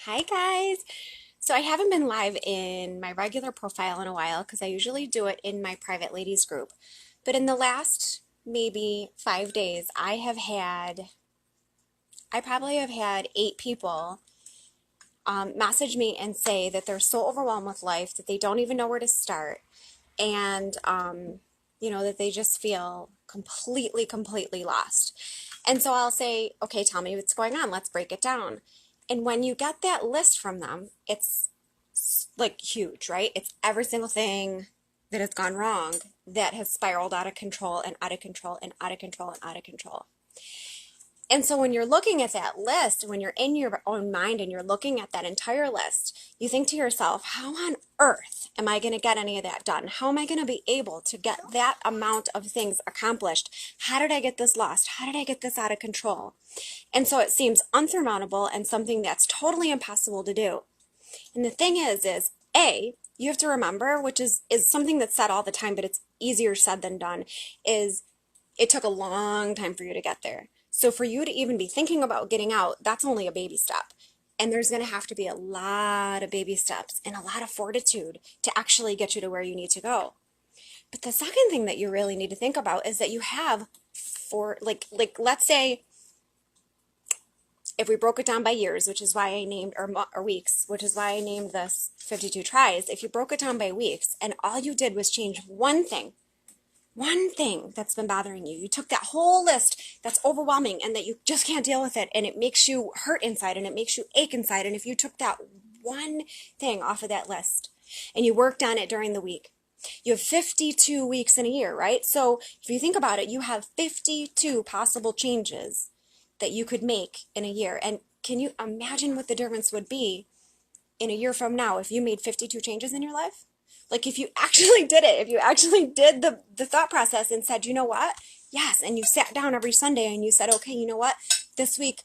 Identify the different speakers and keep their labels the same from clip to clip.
Speaker 1: Hi guys. So I haven't been live in my regular profile in a while because I usually do it in my private ladies group. But in the last maybe 5 days, I probably have had 8 people message me and say that they're so overwhelmed with life that they don't even know where to start. And, that they just feel completely lost. And so I'll say, okay, tell me what's going on. Let's break it down. And when you get that list from them, it's like huge, right? It's every single thing that has gone wrong that has spiraled out of control and out of control and out of control and out of control. And so when you're looking at that list, when you're in your own mind and you're looking at that entire list, you think to yourself, how on earth am I going to get any of that done? How am I going to be able to get that amount of things accomplished? How did I get this lost? How did I get this out of control? And so it seems unsurmountable and something that's totally impossible to do. And the thing is A, you have to remember, which is something that's said all the time, but it's easier said than done, is it took a long time for you to get there. So for you to even be thinking about getting out, that's only a baby step. And there's going to have to be a lot of baby steps and a lot of fortitude to actually get you to where you need to go. But the second thing that you really need to think about is that you have let's say if we broke it down by years, which is why I named, or weeks, which is why I named this 52 tries, if you broke it down by weeks and all you did was change one thing that's been bothering you. You took that whole list that's overwhelming and that you just can't deal with it and it makes you hurt inside and it makes you ache inside. And if you took that one thing off of that list and you worked on it during the week, you have 52 weeks in a year, right? So if you think about it, you have 52 possible changes that you could make in a year. And can you imagine what the difference would be in a year from now if you made 52 changes in your life? Like if you actually did it, if you actually did the thought process and said, you know what? Yes. And you sat down every Sunday and you said, okay, you know what? This week,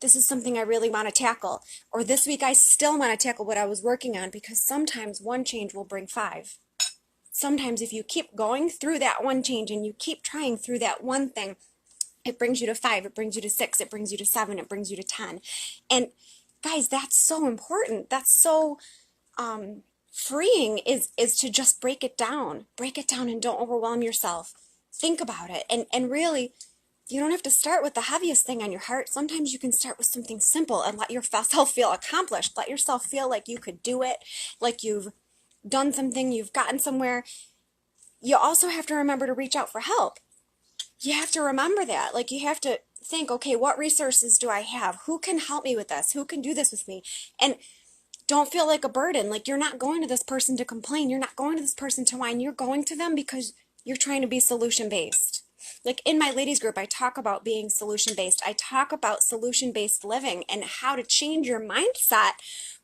Speaker 1: this is something I really want to tackle. Or this week, I still want to tackle what I was working on, because sometimes one change will bring 5. Sometimes if you keep going through that one change and you keep trying through that one thing, it brings you to 5, it brings you to 6, it brings you to 7, it brings you to 10. And guys, that's so important. That's so freeing is to just break it down and don't overwhelm yourself. Think about it. And really, you don't have to start with the heaviest thing on your heart. Sometimes you can start with something simple and let yourself feel accomplished. Let yourself feel like you could do it, like you've done something, you've gotten somewhere. You also have to remember to reach out for help. You have to remember that. Like, you have to think, okay, what resources do I have? Who can help me with this? Who can do this with me? And don't feel like a burden. Like, you're not going to this person to complain. You're not going to this person to whine. You're going to them because you're trying to be solution-based. Like in my ladies group, I talk about being solution-based. I talk about solution-based living and how to change your mindset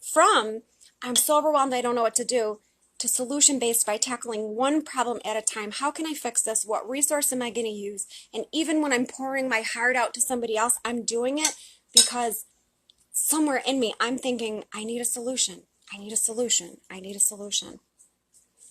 Speaker 1: from I'm so overwhelmed I don't know what to do to solution-based by tackling one problem at a time. How can I fix this? What resource am I going to use? And even when I'm pouring my heart out to somebody else, I'm doing it because somewhere in me, I'm thinking, I need a solution. I need a solution. I need a solution.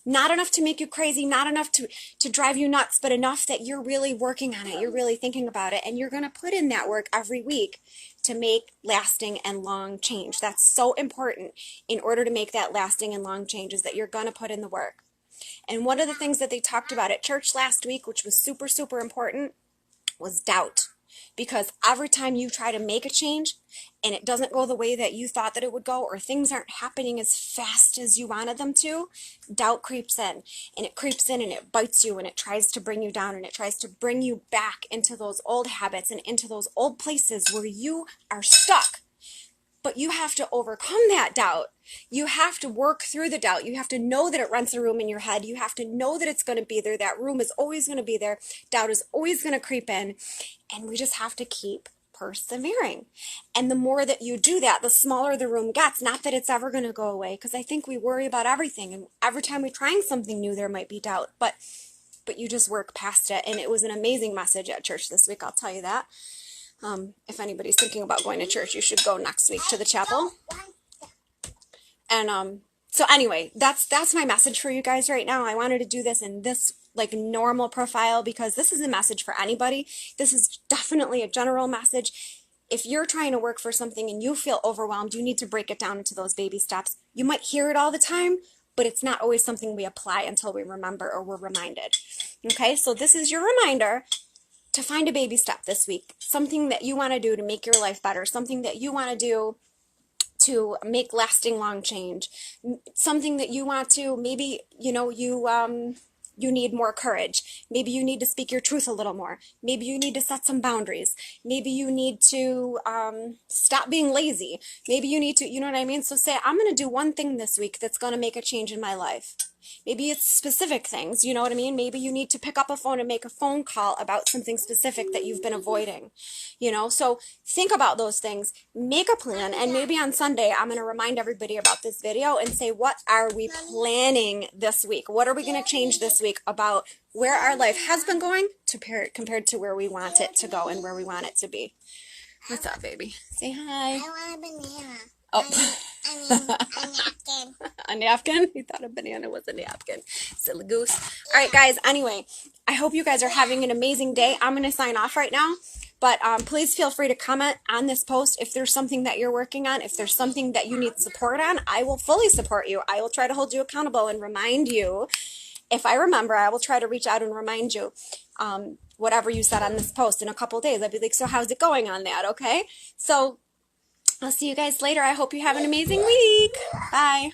Speaker 1: Not enough to make you crazy, not enough to drive you nuts, but enough that you're really working on it. You're really thinking about it, and you're going to put in that work every week to make lasting and long change. That's so important in order to make that lasting and long change, is that you're going to put in the work. And one of the things that they talked about at church last week, which was super important, was doubt. Because every time you try to make a change and it doesn't go the way that you thought that it would go, or things aren't happening as fast as you wanted them to, doubt creeps in. And it creeps in and it bites you and it tries to bring you down and it tries to bring you back into those old habits and into those old places where you are stuck. But you have to overcome that doubt. You have to work through the doubt. You have to know that it rents a room in your head. You have to know that it's going to be there. That room is always going to be there. Doubt is always going to creep in. And we just have to keep persevering. And the more that you do that, the smaller the room gets. Not that it's ever going to go away, because I think we worry about everything. And every time we're trying something new, there might be doubt. But you just work past it. And it was an amazing message at church this week, I'll tell you that. If anybody's thinking about going to church, you should go next week to the chapel. And so anyway, that's my message for you guys right now. I wanted to do this in this like normal profile because this is a message for anybody. This is definitely a general message. if you're trying to work for something and you feel overwhelmed, you need to break it down into those baby steps. You might hear it all the time, but it's not always something we apply until we remember or we're reminded. Okay, so this is your reminder to find a baby step this week, something that you want to do to make your life better, something that you want to do to make lasting long change, something that you want to, maybe, you need more courage. Maybe you need to speak your truth a little more. Maybe you need to set some boundaries. Maybe you need to stop being lazy. Maybe you need to, you know what I mean? So say, I'm going to do one thing this week that's going to make a change in my life. Maybe it's specific things, you know what I mean? Maybe you need to pick up a phone and make a phone call about something specific that you've been avoiding, So think about those things, make a plan, and maybe on Sunday I'm going to remind everybody about this video and say, what are we planning this week? What are we going to change this week about where our life has been going compared to where we want it to go and where we want it to be? What's up, baby? Say hi.
Speaker 2: I want a banana.
Speaker 1: Oh.
Speaker 2: A napkin.
Speaker 1: A napkin? You thought a banana was a napkin. Silly goose. All right, guys. Anyway, I hope you guys are having an amazing day. I'm going to sign off right now. But please feel free to comment on this post if there's something that you're working on. If there's something that you need support on, I will fully support you. I will try to hold you accountable and remind you. If I remember, I will try to reach out and remind you whatever you said on this post in a couple days. I'd be like, so how's it going on that? Okay? So I'll see you guys later. I hope you have an amazing week. Bye.